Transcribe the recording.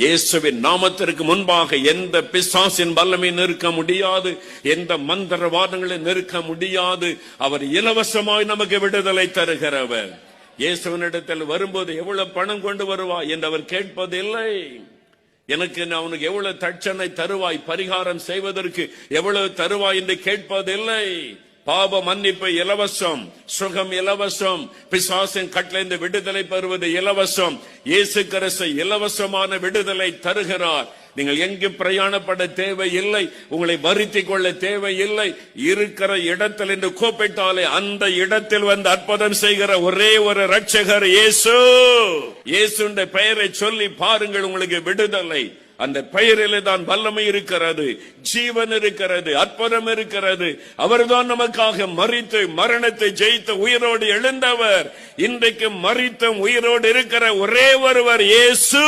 இயேசுவின் நாமத்திற்கு முன்பாக எந்த பிசாசின் வல்லமை நிற்க முடியாது, எந்த மந்திரவாதங்களை நிற்க முடியாது. அவர் இலவசமாய் நமக்கு விடுதலை தருகிறவர். இயேசுவினிடத்தில் வரும்போது எவ்வளவு பணம் கொண்டு வருவாய் என்று அவர் கேட்பதில்லை. எனக்கு அவனுக்கு எவ்வளவு தட்சணை தருவாய், பரிகாரம் செய்வதற்கு எவ்வளவு தருவாய் என்று கேட்பதில்லை. பாவ மன்னிப்பு இலவசம், சுகம் இலவசம், பிசாசின் கட்டளைந்து விடுதலை பெறுவது இலவசம். இயேசு கிறிஸ்து இலவசமான விடுதலை தருகிறார். நீங்கள் எங்கு பிரயாணப்பட தேவையில்லை, உங்களை வருத்திக் கொள்ள தேவையில்லை. இருக்கிற இடத்தில் என்று கூப்பிட்டாலே அந்த இடத்தில் வந்து அற்புதம் செய்கிற ஒரே ஒரு ரட்சகர் இயேசு. இயேசுடைய பெயரை சொல்லி பாருங்கள், உங்களுக்கு விடுதலை. அந்த பெயரிலே தான் வல்லமை இருக்கிறது, ஜீவன் இருக்கிறது, அற்புதம் இருக்கிறது. அவர்தான் நமக்காக மரித்து மரணத்தை ஜெயித்து உயிரோடு எழுந்தவர். இன்றைக்கு மரித்தும் உயிரோடு இருக்கிற ஒரே ஒருவர் இயேசு.